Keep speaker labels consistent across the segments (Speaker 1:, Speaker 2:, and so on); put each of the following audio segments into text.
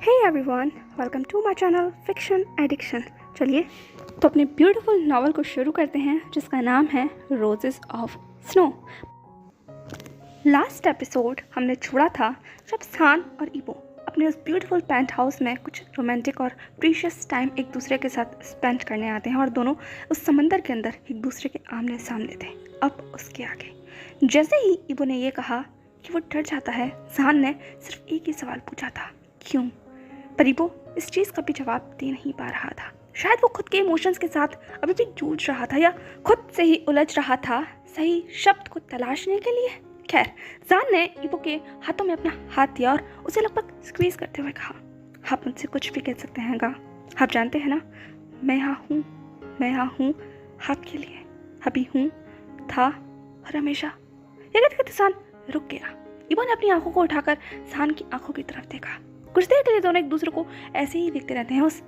Speaker 1: Hey everyone, welcome to my channel fiction addiction. चलिए तो अपने ब्यूटीफुल नावल को शुरू करते हैं जिसका नाम है roses of snow. Last episode हमने छोड़ा था जब सान और ईबो अपने उस ब्यूटीफुल पेंट हाउस में कुछ रोमांटिक और प्रीशियस टाइम एक दूसरे के साथ स्पेंड करने आते हैं और दोनों उस समंदर के अंदर एक दूसरे के आमने सामने थे। अब उसके आगे जैसे ही ईबो ने यह कहा कि वो डर जाता है, सान ने सिर्फ एक ही सवाल पूछा था, क्यों? पर ईबो इस चीज़ का भी जवाब दे नहीं पा रहा था। शायद वो खुद के इमोशंस के साथ अभी भी जूझ रहा था या खुद से ही उलझ रहा था सही शब्द को तलाशने के लिए। खैर, सान ने ईबो के हाथों में अपना हाथ दिया और उसे लगभग स्क्वीज करते हुए कहा, आप मुझसे कुछ भी कह सकते हैं गा, आप जानते हैं ना, मैं यहाँ हूँ आपके लिए, अभी हूँ, था और हमेशा। ये कहते कहते सान रुक गया। ईबो ने अपनी आंखों को उठाकर सान की आंखों की तरफ देखा। कुछ देर के लिए दोनों एक दूसरे को ऐसे ही देखते रहते हैं, उस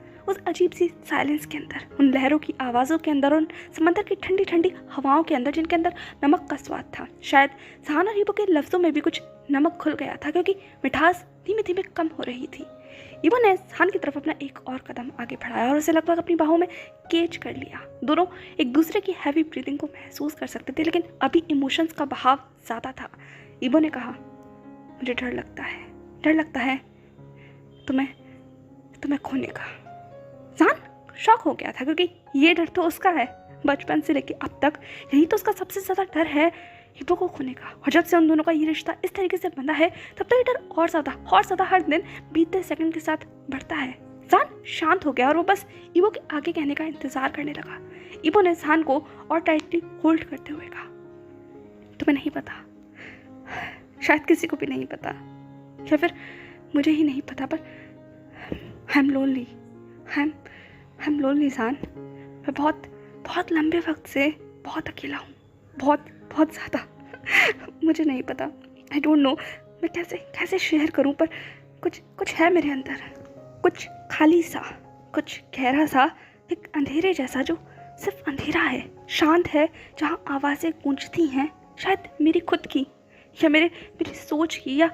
Speaker 1: अजीब सी साइलेंस के अंदर, उन लहरों की आवाज़ों के अंदर, उन समंदर की ठंडी ठंडी हवाओं के अंदर जिनके अंदर नमक का स्वाद था। शायद सान और ईबो के लफ्ज़ों में भी कुछ नमक घुल गया था क्योंकि मिठास धीमे धीमे कम हो रही थी। ईबो ने सान की तरफ अपना एक और कदम आगे बढ़ाया और उसे लगभग अपनी बाहों में कैच कर लिया। दोनों एक दूसरे की हैवी ब्रीदिंग को महसूस कर सकते थे, लेकिन अभी इमोशंस का बहाव ज़्यादा था। ईबो ने कहा, मुझे डर लगता है तुम्हें खोने का। सान शॉक हो गया था क्योंकि ये डर तो उसका है, बचपन से लेके अब तक यही तो उसका सबसे ज़्यादा डर है, ईबो को खोने का। और जब से उन दोनों का ये रिश्ता इस तरीके से बंधा है तब तो ये डर और ज़्यादा हर दिन बीतते सेकंड के साथ बढ़ता है। सान शांत हो गया और वो बस ईबो के आगे कहने का इंतज़ार करने लगा। ईबो ने सान को और टाइटली होल्ड करते हुए कहा, तुम्हें नहीं पता, शायद किसी को भी नहीं पता, या फिर मुझे ही नहीं पता, पर आई एम लोनली सान। मैं बहुत लंबे वक्त से बहुत अकेला हूँ, बहुत ज़्यादा। मुझे नहीं पता, आई डोंट नो मैं कैसे शेयर करूँ, पर कुछ है मेरे अंदर, कुछ खाली सा, कुछ गहरा सा, एक अंधेरे जैसा जो सिर्फ अंधेरा है, शांत है, जहाँ आवाज़ें गूंजती हैं, शायद मेरी खुद की या मेरी सोच की या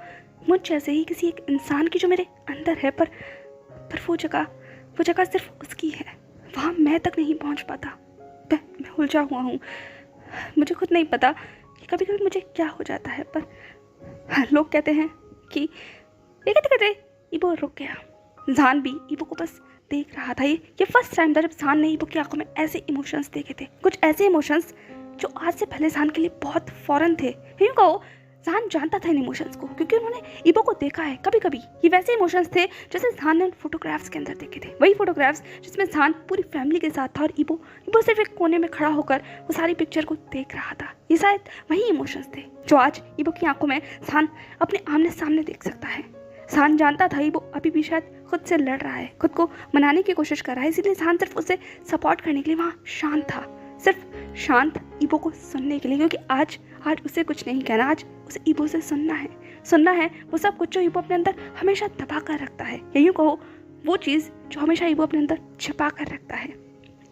Speaker 1: मुझ जैसे ही किसी एक इंसान की जो मेरे अंदर है, पर वो जगह सिर्फ उसकी है। वहाँ मैं तक नहीं पहुँच पाता। मैं उलझा हुआ हूँ, मुझे खुद नहीं पता कि कभी कभी मुझे क्या हो जाता है, पर लोग कहते हैं कि ये कहते ईबो रुक गया। सान भी ईबो को बस देख रहा था। ये फर्स्ट टाइम था जब सान ने ईबो की आंखों में ऐसे इमोशंस देखे थे, कुछ ऐसे इमोशंस जो आज से पहले सान के लिए बहुत फॉरेन थे। यूँ कहो, सान जानता था इन इमोशंस को क्योंकि उन्होंने ईबो को देखा है। कभी कभी ये वैसे इमोशंस थे जैसे सान ने फोटोग्राफ्स के अंदर देखे थे, वही फोटोग्राफ्स जिसमें सान पूरी फैमिली के साथ था और ईबो सिर्फ एक कोने में खड़ा होकर वो सारी पिक्चर को देख रहा था। ये शायद वही इमोशंस थे जो आज ईबो की आंखों में सान अपने आमने सामने देख सकता है। सान जानता था ईबो अभी भी शायद खुद से लड़ रहा है, खुद को मनाने की कोशिश कर रहा है, इसीलिए सान सिर्फ उसे सपोर्ट करने के लिए वहाँ शांत था, सिर्फ शांत ईबो को सुनने के लिए, क्योंकि आज उसे कुछ नहीं कहना, आज उसे ईबो से सुनना है वो सब कुछ जो ईबो अपने अंदर हमेशा दबा कर रखता है, या यूँ कहो वो चीज़ जो हमेशा ईबो अपने अंदर छिपा कर रखता है।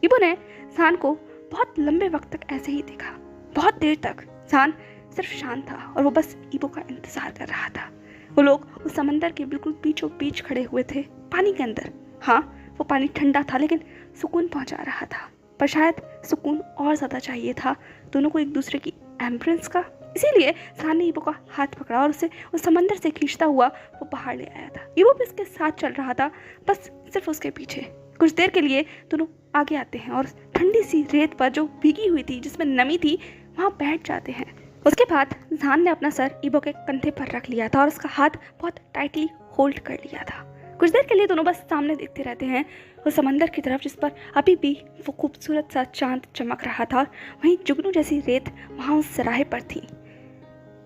Speaker 1: ईबो ने सान को बहुत लंबे वक्त तक ऐसे ही देखा, बहुत देर तक सान सिर्फ शांत था और वो बस ईबो का इंतजार कर रहा था। वो लोग उस समंदर के बिल्कुल बीचों बीच खड़े हुए थे, पानी के अंदर। हाँ, वो पानी ठंडा था लेकिन सुकून पहुंचा रहा था, पर शायद सुकून और ज़्यादा चाहिए था दोनों को एक दूसरे की एम्ब्रेस का। इसीलिए सान ने ईबो का हाथ पकड़ा और उसे उस समंदर से खींचता हुआ वो बाहर ले आया था। ईबो भी उसके साथ चल रहा था, बस सिर्फ उसके पीछे। कुछ देर के लिए दोनों आगे आते हैं और ठंडी सी रेत पर जो भीगी हुई थी, जिसमें नमी थी, वहाँ बैठ जाते हैं। उसके बाद सान ने अपना सर ईबो के कंधे पर रख लिया था और उसका हाथ बहुत टाइटली होल्ड कर लिया था। कुछ देर के लिए दोनों बस सामने देखते रहते हैं उस समंदर की तरफ जिस पर अभी भी वो खूबसूरत सा चांद चमक रहा था और वहीं जुगनू जैसी रेत वहाँ उस सराहे पर थी।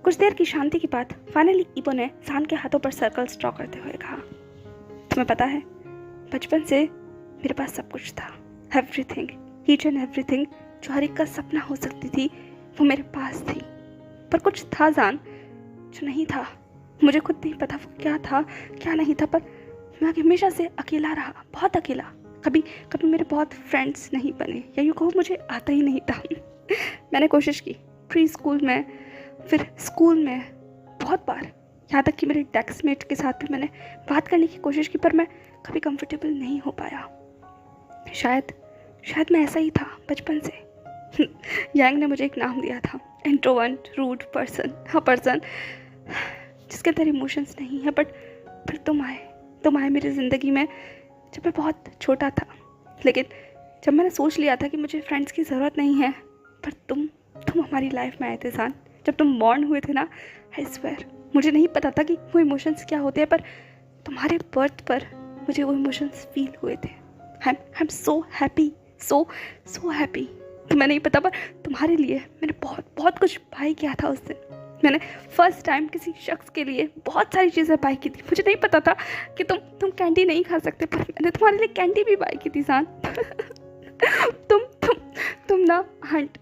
Speaker 1: कुछ देर की शांति के बाद फाइनली ईबो ने सान के हाथों पर सर्कल्स ड्रॉ करते हुए कहा, तुम्हें पता है, बचपन से मेरे पास सब कुछ था, एवरीथिंग, ईच एंड एवरीथिंग जो हर एक का सपना हो सकती थी वो मेरे पास थी, पर कुछ था सान जो नहीं था। मुझे खुद नहीं पता वो क्या था क्या नहीं था, पर मैं हमेशा से अकेला रहा, बहुत अकेला। कभी मेरे बहुत फ्रेंड्स नहीं बने, या यूँ कहो मुझे आता ही नहीं था। मैंने कोशिश की, प्री स्कूल में, फिर स्कूल में, बहुत बार, यहाँ तक कि मेरे डेस्कमेट के साथ भी मैंने बात करने की कोशिश की, पर मैं कभी कंफर्टेबल नहीं हो पाया। शायद मैं ऐसा ही था बचपन से। यांग ने मुझे एक नाम दिया था, इंट्रोवर्ट, रूड पर्सन, पर्सन जिसके अंदर इमोशंस नहीं है। बट फिर तुम आए मेरी ज़िंदगी में जब मैं बहुत छोटा था। लेकिन जब मैंने सोच लिया था कि मुझे फ्रेंड्स की ज़रूरत नहीं है, पर तुम हमारी लाइफ में आए थे जान। जब तुम बॉर्न हुए थे ना, आई स्वेयर मुझे नहीं पता था कि वो इमोशंस क्या होते हैं, पर तुम्हारे बर्थ पर मुझे वो इमोशंस फील हुए थे। I am so happy, so happy. तुम्हें नहीं पता, पर तुम्हारे लिए मैंने बहुत कुछ बाय किया था उस दिन। मैंने फर्स्ट टाइम किसी शख्स के लिए बहुत सारी चीज़ें बाय की थी। मुझे नहीं पता था कि तुम कैंडी नहीं खा सकते, पर मैंने तुम्हारे लिए कैंडी भी बाय की थी जान। तुम ना हंट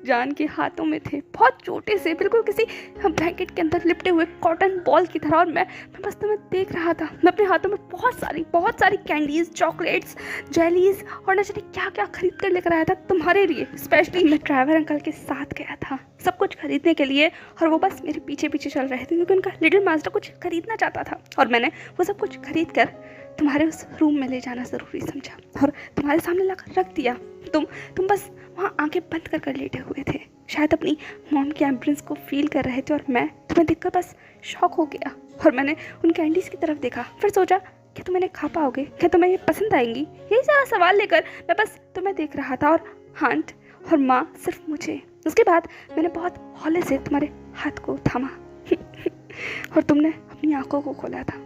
Speaker 1: जान के हाथों में थे, बहुत छोटे से, बिल्कुल किसी ब्लैंकेट के अंदर लिपटे हुए कॉटन बॉल की तरह। और मैं बस तुम्हें देख रहा था। मैं अपने हाथों में बहुत सारी कैंडीज, चॉकलेट्स, जेलीज और न जाने क्या क्या खरीद कर लेकर आया था तुम्हारे लिए। स्पेशली मैं ड्राइवर अंकल के साथ गया था सब कुछ खरीदने के लिए, और वो बस मेरे पीछे चल रहे थे क्योंकि उनका लिटिल मास्टर कुछ खरीदना चाहता था। और मैंने वो सब कुछ खरीद कर तुम्हारे उस रूम में ले जाना ज़रूरी समझा और तुम्हारे सामने लाकर रख दिया। तुम बस वहाँ आंखें बंद कर लेटे हुए थे, शायद अपनी मॉम के एम्ब्रेस को फील कर रहे थे। और मैं तुम्हें देखकर बस शॉक हो गया। और मैंने उन कैंडीज़ की तरफ देखा, फिर सोचा कि तुम इन्हें खा पाओगे, क्या तुम्हें ये पसंद आएंगी, यही सारा सवाल लेकर मैं बस तुम्हें देख रहा था। और आंट और माँ सिर्फ मुझे। उसके बाद मैंने बहुत हौले से तुम्हारे हाथ को थामा और तुमने अपनी आंखों को खोला था।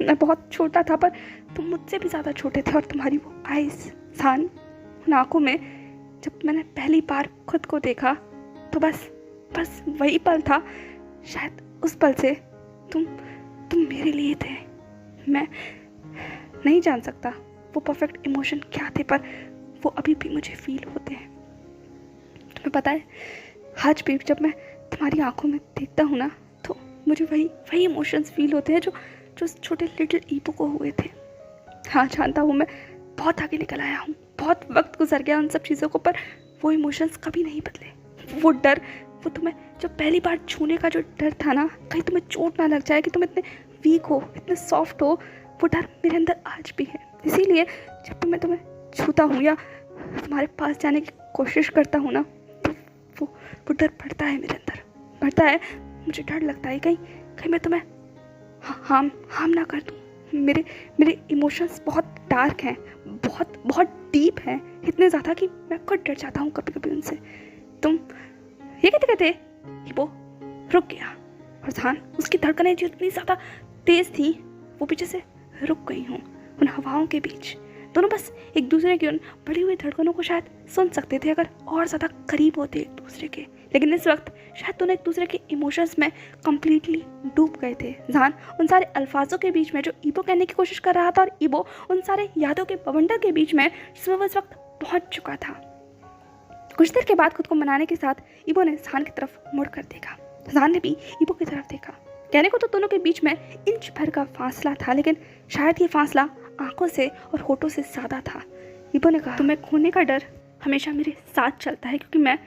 Speaker 1: मैं बहुत छोटा था, पर तुम मुझसे भी ज़्यादा छोटे थे। और तुम्हारी वो आइज़ सान, उन आँखों में जब मैंने पहली बार खुद को देखा, तो बस वही पल था। शायद उस पल से तुम मेरे लिए थे। मैं नहीं जान सकता वो परफेक्ट इमोशन क्या थे, पर वो अभी भी मुझे फील होते हैं। तुम्हें पता है, आज भी जब मैं तुम्हारी आंखों में देखता हूँ ना, तो मुझे वही इमोशंस फील होते हैं जो छोटे लिटिल ईपो को हुए थे। हाँ, जानता हूँ मैं बहुत आगे निकल आया हूँ, बहुत वक्त गुजर गया उन सब चीज़ों को, पर वो इमोशंस कभी नहीं बदले। वो डर, वो तुम्हें जो पहली बार छूने का जो डर था ना, कहीं तुम्हें चोट ना लग जाए, कि तुम इतने वीक हो, इतने सॉफ्ट हो, वो डर मेरे अंदर आज भी है। इसीलिए जब मैं तुम्हें छूता हूँ या तुम्हारे पास जाने की कोशिश करता हूँ ना, तो वो डर बढ़ता है मेरे अंदर, बढ़ता है। मुझे डर लगता है कहीं मैं तुम्हें हार्म ना कर दूँ। मेरे इमोशंस बहुत डार्क हैं, बहुत डीप हैं, इतने ज़्यादा कि मैं खुद डर जाता हूँ कभी कभी उनसे। तुम ये कहते वो रुक गया, और जान उसकी धड़कनें जो इतनी ज़्यादा तेज़ थी, वो पीछे से रुक गई हूँ उन हवाओं के बीच। दोनों बस एक दूसरे की उन बढ़ी हुई धड़कनों को शायद सुन सकते थे अगर और ज़्यादा करीब होते एक दूसरे के। लेकिन इस वक्त शायद दोनों एक दूसरे के इमोशंस में कम्प्लीटली डूब गए थे। जान उन सारे अल्फाजों के बीच में जो ईबो कहने की कोशिश कर रहा था, और ईबो उन सारे यादों के बवंडर के बीच में जिसमें वो इस वक्त पहुंच चुका था। कुछ देर के बाद खुद को मनाने के साथ ईबो ने जान की तरफ मुड़ कर देखा। जान ने भी ईबो की तरफ देखा। कहने को तो दोनों के बीच में इंच भर का फासला था, लेकिन शायद ये फासला आंखों से और होठों से ज़्यादा था। ईबो ने कहा, तुम्हें खोने का डर हमेशा मेरे साथ चलता है, क्योंकि मैं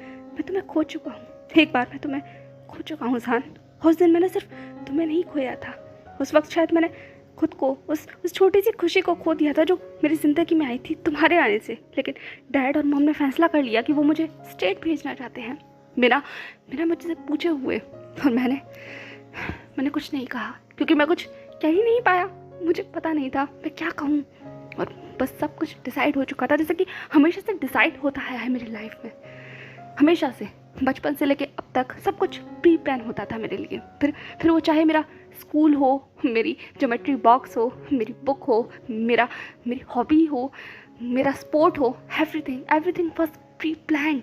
Speaker 1: तुम्हें खो चुका हूँ। एक बार मैं तुम्हें खो चुका हूँ जान। उस दिन मैंने सिर्फ तुम्हें नहीं खोया था, उस वक्त शायद मैंने खुद को, उस छोटी सी खुशी को खो दिया था जो मेरी ज़िंदगी में आई थी तुम्हारे आने से। लेकिन डैड और मॉम ने फैसला कर लिया कि वो मुझे स्टेट भेजना चाहते हैं बिना मुझसे पूछे हुए। और मैंने कुछ नहीं कहा, क्योंकि मैं कुछ कह ही नहीं पाया। मुझे पता नहीं था मैं क्या कहूँ, और बस सब कुछ डिसाइड हो चुका था, जैसे कि हमेशा से डिसाइड होता है मेरी लाइफ में। हमेशा से, बचपन से लेके अब तक सब कुछ प्री प्लान होता था मेरे लिए। फिर वो चाहे मेरा स्कूल हो, मेरी ज्योमेट्री बॉक्स हो, मेरी बुक हो, मेरी हॉबी हो, मेरा स्पोर्ट हो, एवरीथिंग वाज प्री प्लान्ड।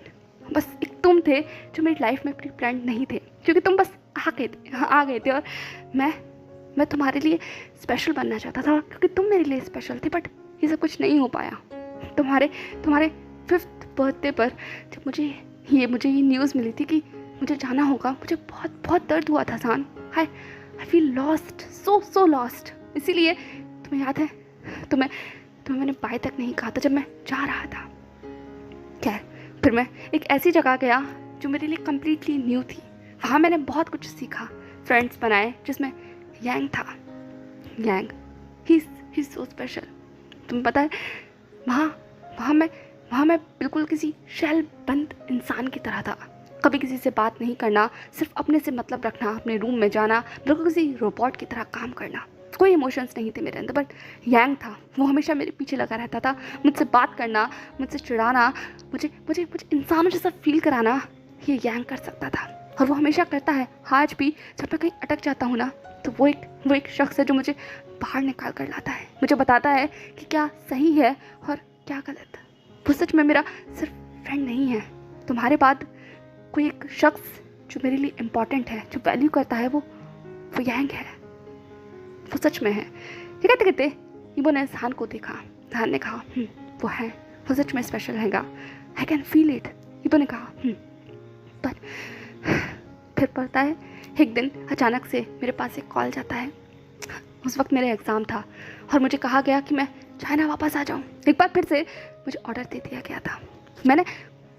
Speaker 1: बस एक तुम थे जो मेरी लाइफ में प्री प्लान्ड नहीं थे, क्योंकि तुम बस आ गए थे। और मैं तुम्हारे लिए स्पेशल बनना चाहता था, क्योंकि तुम मेरे लिए स्पेशल थे। बट ये सब कुछ नहीं हो पाया। तुम्हारे 5th बर्थडे पर जब मुझे ये न्यूज़ मिली थी कि मुझे जाना होगा, मुझे बहुत दर्द हुआ था जान। I feel lost, so lost. इसीलिए तुम्हें याद है, तुम्हें मैंने बाय तक नहीं कहा था जब मैं जा रहा था। खैर, फिर मैं एक ऐसी जगह गया जो मेरे लिए कम्प्लीटली न्यू थी। वहाँ मैंने बहुत कुछ सीखा, फ्रेंड्स बनाए जिसमें यांग था। यांग ही सो स्पेशल। तुम्हें पता है वहाँ मैं बिल्कुल किसी शैल बंद इंसान की तरह था। कभी किसी से बात नहीं करना, सिर्फ अपने से मतलब रखना, अपने रूम में जाना, बिल्कुल किसी रोबोट की तरह काम करना। कोई इमोशंस नहीं थे मेरे अंदर। बट यांग था, वो हमेशा मेरे पीछे लगा रहता था, मुझसे बात करना, मुझसे चिढ़ाना, मुझे इंसानों जैसा फील कराना, ये यांग कर सकता था। और वो हमेशा करता है। आज भी जब मैं कहीं अटक जाता हूँ ना, तो वो एक शख्स है जो मुझे बाहर निकाल कर लाता है, मुझे बताता है कि क्या सही है और क्या गलत। वो सच में मेरा सिर्फ फ्रेंड नहीं है। तुम्हारे बाद कोई एक शख्स जो मेरे लिए इम्पॉर्टेंट है, जो वैल्यू करता है, वो यांग है। वो सच में है। ये कहते कहते इबो ने जहान को देखा। जहान ने कहा वो है, वो सच में स्पेशल हैगा। I can feel it. इबो ने कहा पर फिर पता है एक दिन अचानक से मेरे पास एक कॉल जाता है। उस वक्त मेरा एग्ज़ाम था और मुझे कहा गया कि मैं चाइना वापस आ जाऊँ। एक बार फिर से मुझे ऑर्डर दे दिया गया था। मैंने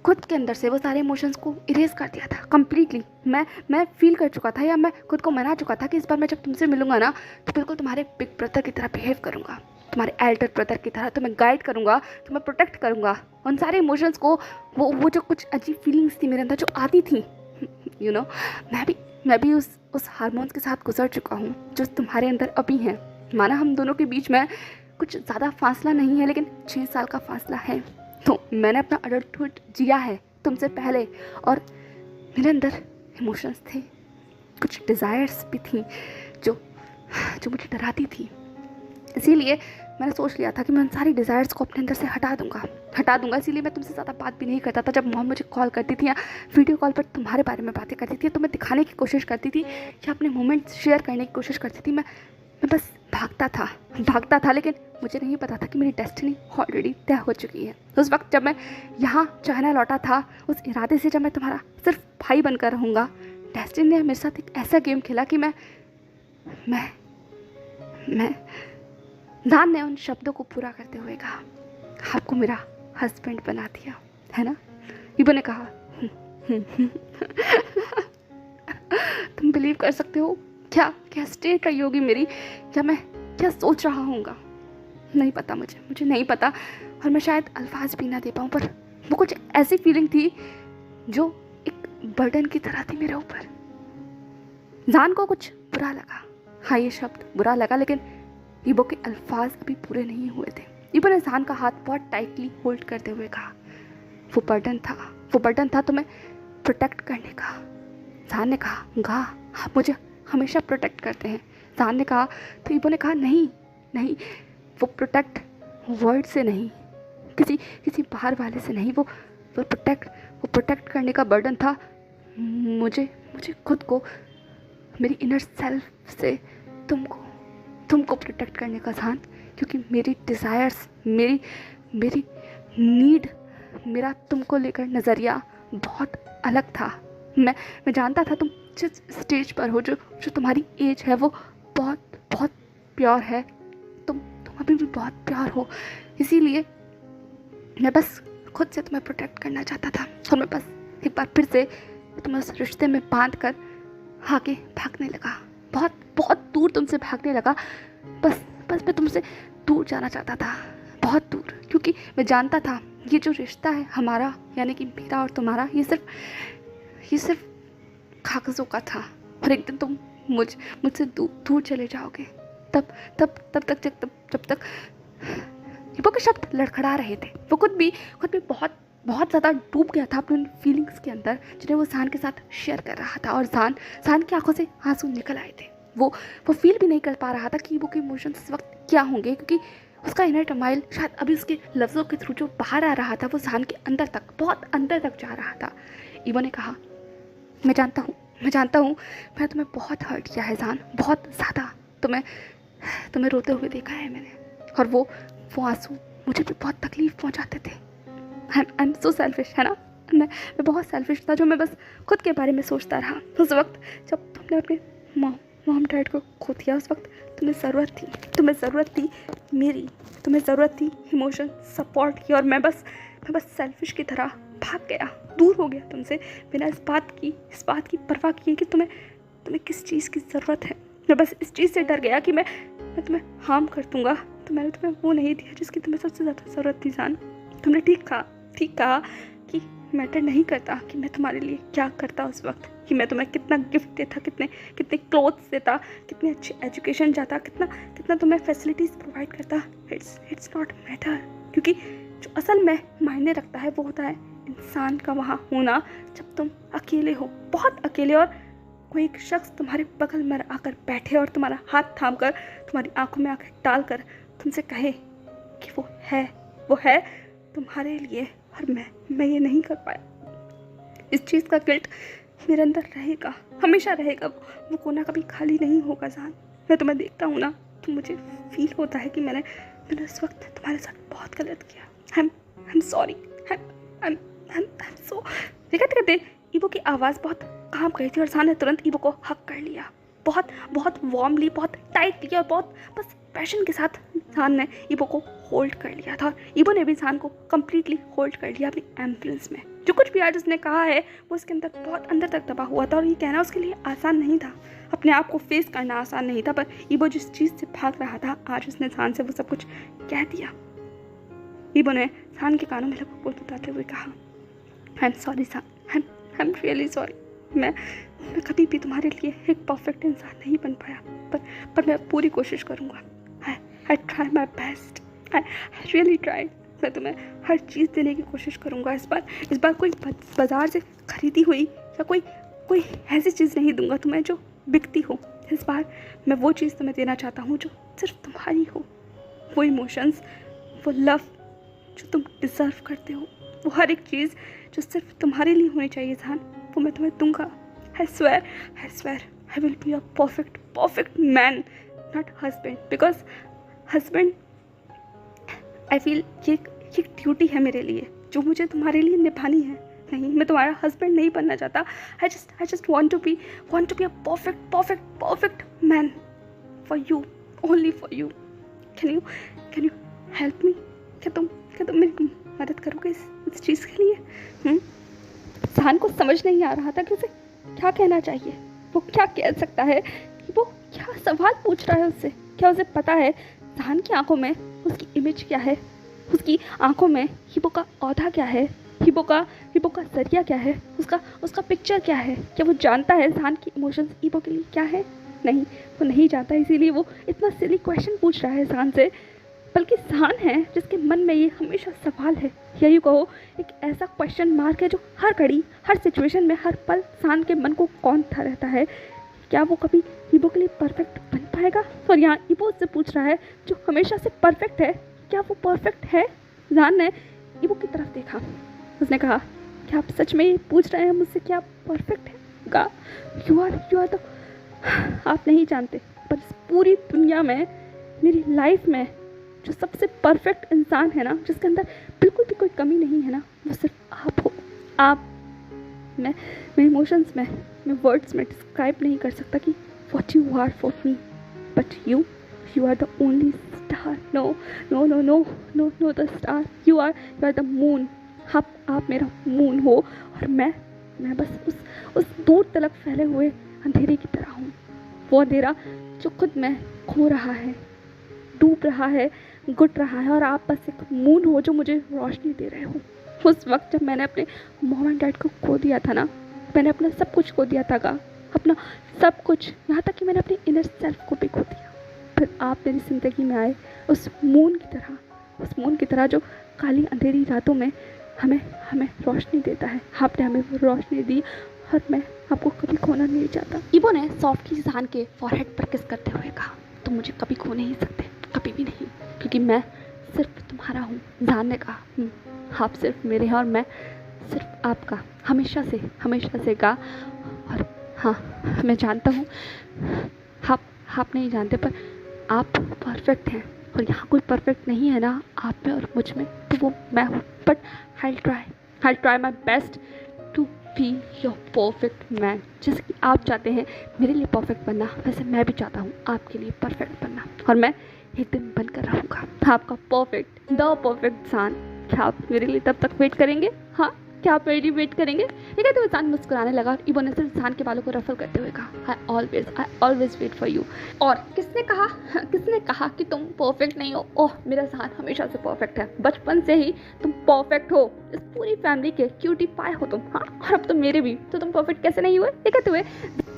Speaker 1: खुद के अंदर से वो सारे इमोशंस को इरेज कर दिया था कम्प्लीटली। मैं फील कर चुका था, या मैं खुद को मना चुका था कि इस बार मैं जब तुमसे मिलूंगा ना, तो बिल्कुल तुम्हारे बिग ब्रदर की तरह बिहेव करूँगा, तुम्हारे एल्डर ब्रदर की तरह तुम्हें गाइड करूँगा, तुम्हें प्रोटेक्ट करूँगा। उन सारे इमोशंस को, वो जो कुछ अजीब फीलिंग्स थी मेरे अंदर जो आती थी, यू नो, मैं भी उस हार्मोन्स के साथ गुजर चुका हूँ जो तुम्हारे अंदर अभी हैं। माना हम दोनों के बीच में कुछ ज़्यादा फासला नहीं है, लेकिन 6 साल का फासला है। तो मैंने अपना अडल्टहुड जिया है तुमसे पहले, और मेरे अंदर इमोशंस थे, कुछ डिज़ायर्स भी थी जो मुझे डराती थी। इसीलिए मैंने सोच लिया था कि मैं उन सारी डिज़ायर्स को अपने अंदर से हटा दूंगा। इसीलिए मैं तुमसे ज़्यादा बात भी नहीं करता था। जब मॉम मुझे कॉल करती थी या वीडियो कॉल पर तुम्हारे बारे में बातें करती थी, तो मैं दिखाने की कोशिश करती थी या अपने मोमेंट्स शेयर करने की कोशिश करती थी। मैं बस भागता था, लेकिन मुझे नहीं पता था कि मेरी डेस्टिनी ऑलरेडी तय हो चुकी है। उस वक्त जब मैं यहाँ चाइना लौटा था, उस इरादे से जब मैं तुम्हारा सिर्फ भाई बनकर रहूँगा, डेस्टिनी ने मेरे साथ एक ऐसा गेम खेला कि मैं जान ने उन शब्दों को पूरा करते हुए कहा, आपको मेरा हस्बैंड बना दिया है ना। इबो ने कहा तुम बिलीव कर सकते हो क्या स्टेट रही होगी मेरी, मैं क्या सोच रहा हूँगा, नहीं पता मुझे नहीं पता। और मैं शायद अल्फाज भी ना दे पाऊँ, पर वो कुछ ऐसी फीलिंग थी जो एक बर्डन की तरह थी मेरे ऊपर। जान को कुछ बुरा लगा, हाँ ये शब्द बुरा लगा, लेकिन इबो के अल्फाज अभी पूरे नहीं हुए थे। इबो ने जान का हाथ बहुत टाइटली होल्ड करते हुए कहा, वो बर्डन था तुम्हें प्रोटेक्ट करने का। जान ने कहा आप मुझे हमेशा प्रोटेक्ट करते हैं। जान ने कहा, तो इबो ने कहा नहीं, वो प्रोटेक्ट वर्ड से नहीं, किसी बाहर वाले से नहीं, वो प्रोटेक्ट करने का बर्डन था मुझे खुद को, मेरी इनर सेल्फ से तुमको प्रोटेक्ट करने का। जान, क्योंकि मेरी डिज़ायर्स, मेरी नीड, मेरा तुमको लेकर नज़रिया बहुत अलग था। मैं जानता था तुम जिस स्टेज पर हो, जो तुम्हारी एज है, वो बहुत प्योर है। तुम अभी भी बहुत प्योर हो। इसीलिए मैं बस खुद से तुम्हें प्रोटेक्ट करना चाहता था, और मैं बस एक बार फिर से तुम्हें उस रिश्ते में बांध कर आगे भागने लगा, बहुत दूर तुमसे भागने लगा। बस मैं तुमसे दूर जाना चाहता था, बहुत दूर, क्योंकि मैं जानता था ये जो रिश्ता है हमारा, यानी कि मेरा और तुम्हारा, ये सिर्फ कागज़ों का था। और एक दिन तुम मुझसे दूर चले जाओगे, तब तक ये के शब्द लड़खड़ा रहे थे। वो खुद भी बहुत ज़्यादा डूब गया था अपने फीलिंग्स के अंदर, जिन्हें वो जान के साथ शेयर कर रहा था। और जान की आंखों से आंसू निकल आए थे। वो फील भी नहीं कर पा रहा था कि वो के इमोशंस इस वक्त क्या होंगे, क्योंकि उसका इनर टर्माइल शायद अभी उसके लफ्ज़ों के थ्रू जो बाहर आ रहा था, वो जान के अंदर तक, बहुत अंदर तक जा रहा था। इबो ने कहा, मैं जानता हूँ मैं तुम्हें बहुत हर्ट किया है जान, बहुत ज़्यादा। तुम्हें रोते हुए देखा है मैंने, और वो आंसू मुझे भी बहुत तकलीफ़ पहुँचाते थे। आई एम सो सेल्फिश, है ना। मैं बहुत सेल्फिश था, जो मैं बस खुद के बारे में सोचता रहा। उस वक्त जब तुमने अपने मॉम डैड को खो दिया, उस वक्त तुम्हें ज़रूरत थी मेरी, तुम्हें ज़रूरत थी इमोशन सपोर्ट की। और मैं बस सेल्फिश की तरह भाग गया, दूर हो गया तुमसे, बिना इस बात की परवाह किए कि तुम्हें किस चीज़ की ज़रूरत है। मैं बस इस चीज़ से डर गया कि मैं तुम्हें हार्म कर दूँगा, तो मैंने तुम्हें वो नहीं दिया जिसकी तुम्हें सबसे ज़्यादा ज़रूरत थी जान। तुमने ठीक कहा कि मैटर नहीं करता कि मैं तुम्हारे लिए क्या करता उस वक्त, कि मैं तुम्हें कितना गिफ्ट देता, कितने क्लोथ्स देता, कितनी अच्छी एजुकेशन जाता, कितना तुम्हें फैसिलिटीज़ प्रोवाइड करता। इट्स नॉट मैटर, क्योंकि जो असल में मायने रखता है वो होता है इंसान का वहाँ होना जब तुम अकेले हो, बहुत अकेले, और कोई एक शख्स तुम्हारे बगल में आकर बैठे और तुम्हारा हाथ थाम कर, तुम्हारी आंखों में आंखें डालकर तुमसे कहे कि वो है तुम्हारे लिए, और मैं ये नहीं कर पाया। इस चीज़ का गिल्ट मेरे अंदर रहेगा, हमेशा रहेगा। वो कोना कभी खाली नहीं होगा जान। मैं तुम्हें देखता हूँ ना तो मुझे फील होता है कि मैंने उस वक्त तुम्हारे साथ बहुत गलत किया। I'm sorry, I'm so। कहते ईबो की आवाज़ बहुत काम करी थी और जान ने तुरंत ईबो को हक कर लिया, बहुत वार्मली, बहुत टाइटली, और बहुत बस पैशन के साथ जान ने ईबो को होल्ड कर लिया था। और ईबो ने भी जान को कम्प्लीटली होल्ड कर लिया अपनी एम्बुलेंस में। जो कुछ भी आज उसने कहा है वो उसके अंदर बहुत अंदर तक दबा हुआ था, और ये कहना उसके लिए आसान नहीं था, अपने आप को फेस करना आसान नहीं था। पर ईबो जिस चीज़ से भाग रहा था, आज उसने जान से वो सब कुछ कह दिया। ईबो ने जान के कानों में लगभग बताते हुए कहा, आई एम सॉरी जान, आई एम रियली सॉरी। मैं कभी भी तुम्हारे लिए एक परफेक्ट इंसान नहीं बन पाया, पर मैं पूरी कोशिश करूँगा। I try my best, I really try. मैं तुम्हें हर चीज़ देने की कोशिश करूँगा। इस बार कोई बाज़ार से खरीदी हुई या कोई ऐसी चीज़ नहीं दूँगा तुम्हें जो बिकती हो। इस बार मैं वो चीज़ तुम्हें देना चाहता हूँ जो सिर्फ तुम्हारी हो, वो इमोशंस, वो लव जो तुम डिज़र्व करते हो, वो हर एक चीज़ जो सिर्फ तुम्हारे लिए होनी चाहिए जान, वो मैं तुम्हें दूँगा। I swear, I will be a perfect man, not husband, because husband, I feel ये ड्यूटी है मेरे लिए जो मुझे तुम्हारे लिए निभानी है। नहीं, मैं तुम्हारा हस्बैंड नहीं बनना चाहता। I just want to be a perfect man for you, only for you. Can you help me? क्या तुम मेरी मदद करोगे इस चीज़ के लिए? जान को समझ नहीं आ रहा था कि उसे क्या कहना चाहिए, वो क्या कह सकता है, वो क्या सवाल पूछ रहा है उससे। क्या उसे पता है जान की आंखों में उसकी इमेज क्या है, उसकी आंखों में हीबो का औधा क्या है, हीबो का जरिया क्या है, उसका पिक्चर क्या है। क्या वो जानता है जान की इमोशंस हीबो के लिए क्या है? नहीं, वो नहीं जानता, इसीलिए वो इतना सिली क्वेश्चन पूछ रहा है जान से। बल्कि जान है जिसके मन में ये हमेशा सवाल है, यही कहो एक ऐसा क्वेश्चन मार्क है जो हर घड़ी, हर सिचुएशन में, हर पल जान के मन को कौंधता रहता है। क्या वो कभी ईबो के लिए परफेक्ट बन पाएगा? और यहाँ ईबो उससे पूछ रहा है जो हमेशा से परफेक्ट है, क्या वो परफेक्ट है? जान ने ईबो की तरफ देखा, उसने कहा, क्या आप सच में ये पूछ रहे हैं मुझसे क्या परफेक्ट है? कहा, यू आर द, आप नहीं जानते, पर इस पूरी दुनिया में, मेरी लाइफ में जो सबसे परफेक्ट इंसान है ना, जिसके अंदर बिल्कुल भी कोई कमी नहीं है ना, वो सिर्फ आप हो। आप, मैं इमोशंस में, मैं वर्ड्स में डिस्क्राइब नहीं कर सकता कि what you are for me, but you are the only star. No the star, you are the moon. आप मेरा मून हो, और मैं बस उस दूर तलक फैले हुए अंधेरे की तरह हूँ। वो अंधेरा जो खुद में खो रहा है, डूब रहा है, घुट रहा है, और आप बस एक मून हो जो मुझे रोशनी दे रहे हो। उस वक्त जब मैंने अपने मॉम एंड डैड को खो दिया था ना, मैंने अपना सब कुछ खो दिया था, अपना सब कुछ, यहाँ तक कि मैंने अपने इनर सेल्फ को भी खो दिया। फिर आप मेरी ज़िंदगी में आए उस मून की तरह जो काली अंधेरी रातों में हमें रोशनी देता है। आपने हमें वो रोशनी दी, और मैं आपको कभी खोना नहीं चाहता। ईबो ने सॉफ्टली जान के फॉरहेड पर किस करते हुए कहा, तुम मुझे कभी खो नहीं सकते, कभी भी नहीं, क्योंकि मैं सिर्फ तुम्हारा हूँ। जान ने कहा, आप सिर्फ मेरे हैं और मैं सिर्फ आपका, हमेशा से कहा। और हाँ, मैं जानता हूँ आप नहीं जानते, पर आप परफेक्ट हैं, और यहाँ कोई परफेक्ट नहीं है ना, आप में और मुझ में, तो वो मैं हूँ। But I'll try my best to be your perfect man। जैसे कि आप चाहते हैं मेरे लिए परफेक्ट बनना, वैसे मैं भी चाहता हूँ आपके लिए परफेक्ट बनना, और मैं एक दिन बनकर रहूँगा आपका द परफेक्ट जान। क्या आप मेरे लिए तब तक वेट करेंगे? हाँ, क्या आप मेरी वेट करेंगे? ये कहते हुए सान मुस्कुराने लगा और ईबो ने सिर्फ सान के बालों को रफल करते हुए कहा, I always wait for you. और किसने कहा कि तुम परफेक्ट नहीं हो? ओह, मेरा सान हमेशा से परफेक्ट है, बचपन से ही तुम परफेक्ट हो, इस पूरी फैमिली के क्यूटी पाए हो तुम। हाँ, और अब तो मेरे भी, तो तुम परफेक्ट कैसे नहीं हुए? ये कहते हुए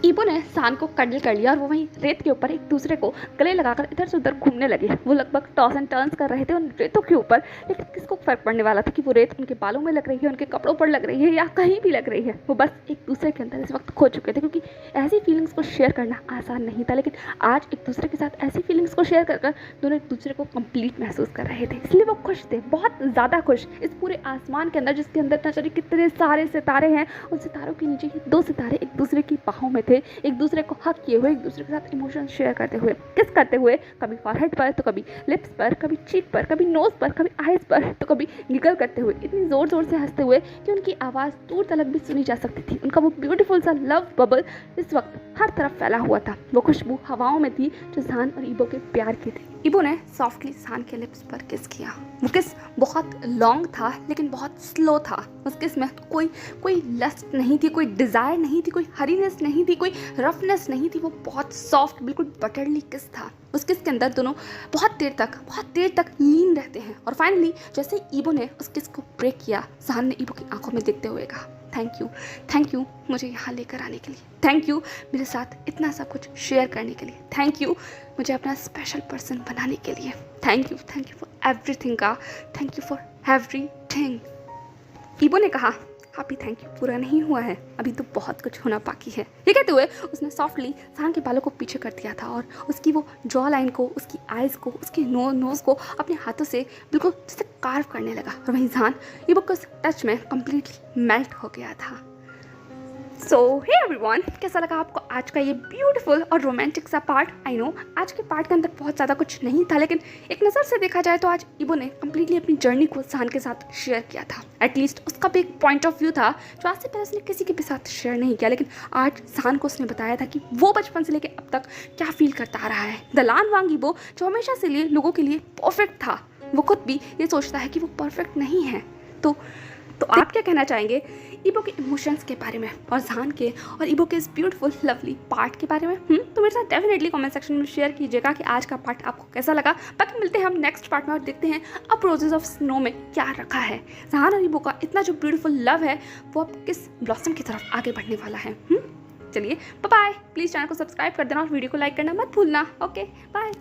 Speaker 1: ईबो ने सान को कडल कर लिया और वो वहीं रेत के ऊपर एक दूसरे को गले लगाकर इधर से उधर घूमने लगे। वो लगभग टॉस एंड टर्न्स कर रहे थे उन रेतों के ऊपर, लेकिन किसको फर्क पड़ने वाला था कि वो रेत उनके बालों में लग रही है, उनके कपड़ों पर लग रही है या कहीं भी लग रही है। वो बस एक दूसरे के अंदर इस वक्त खो चुके थे, क्योंकि ऐसी फीलिंग्स को शेयर करना आसान नहीं था, लेकिन आज एक दूसरे के साथ ऐसी फीलिंग्स को शेयर कर दोनों एक दूसरे को कंप्लीट महसूस कर रहे थे। इसलिए वो खुश थे, बहुत ज़्यादा खुश। इस पूरे आसमान के अंदर जिसके अंदर न जाने कितने सारे सितारे हैं, उन सितारों के नीचे ये दो सितारे एक दूसरे की बाहों में थे, एक दूसरे को हक किए हुए, एक दूसरे के साथ इमोशन शेयर करते हुए, किस करते हुए, कभी फॉरहेड पर तो कभी लिप्स पर, कभी चीक पर, कभी नोज पर, कभी आइज पर, तो कभी गिगल करते हुए, इतनी जोर जोर से हंसते हुए कि उनकी आवाज़ दूर तलक भी सुनी जा सकती थी। उनका वो ब्यूटीफुल सा लव बबल इस वक्त हर तरफ फैला हुआ था। वो खुशबू हवाओं में थी जो सान और ईबो के प्यार की थी। ईबो ने सॉफ्टली सान के लिप्स पर किस किया। वो किस बहुत लॉन्ग था लेकिन बहुत स्लो था। उस किस में कोई लस्ट नहीं थी, कोई डिज़ायर नहीं थी, कोई हरीनेस नहीं थी, कोई रफनेस नहीं थी। वो बहुत सॉफ्ट, बिल्कुल बटरली किस था। उस किस के अंदर दोनों बहुत देर तक लीन रहते हैं। और फाइनली जैसे ईबो ने उस किस को ब्रेक किया, सान ने ईबो की आंखों में देखते हुए कहा, थैंक यू मुझे यहाँ लेकर आने के लिए, थैंक यू मेरे साथ इतना सब कुछ शेयर करने के लिए, थैंक यू मुझे अपना स्पेशल पर्सन बनाने के लिए, थैंक यू फॉर एवरीथिंग का, थैंक यू फॉर एवरीथिंग। ईबो ने कहा, अभी थैंक यू पूरा नहीं हुआ है, अभी तो बहुत कुछ होना बाकी है। ये कहते हुए उसने सॉफ्टली सान के बालों को पीछे कर दिया था और उसकी वो जॉ लाइन को, उसकी आइज़ को, उसके नोज़ को अपने हाथों से बिल्कुल जैसे कार्व करने लगा। और वहीं सान ईबो को उस टच में कम्प्लीटली मेल्ट हो गया था। सो हे एवरीवन, कैसा लगा आपको आज का ये ब्यूटीफुल और रोमांटिक सा पार्ट? आई नो आज के पार्ट के अंदर बहुत ज़्यादा कुछ नहीं था, लेकिन एक नज़र से देखा जाए तो आज ईबो ने कम्प्लीटली अपनी जर्नी को सान के साथ शेयर किया था। एटलीस्ट उसका भी एक पॉइंट ऑफ व्यू था जो आज से पहले उसने किसी के भी साथ शेयर नहीं किया, लेकिन आज सान को उसने बताया था कि वो बचपन से लेकर अब तक क्या फील करता आ रहा है। द लान वांग ईबो जो हमेशा से लिए लोगों के लिए परफेक्ट था, वो खुद भी ये सोचता है कि वो परफेक्ट नहीं है। तो आप क्या कहना चाहेंगे ईबो के इमोशंस के बारे में और सान के और ईबो के इस ब्यूटीफुल लवली पार्ट के बारे में? तो मेरे साथ डेफिनेटली कमेंट सेक्शन में शेयर कीजिएगा कि आज का पार्ट आपको कैसा लगा। बाकी मिलते हैं हम नेक्स्ट पार्ट में और देखते हैं अब रोजेस ऑफ स्नो में क्या रखा है। सान और ईबो का इतना जो ब्यूटीफुल लव है वो अब किस ब्लॉसम की तरफ आगे बढ़ने वाला है। चलिए बाय बाय, प्लीज़ चैनल को सब्सक्राइब कर देना और वीडियो को लाइक करना मत भूलना। Okay bye.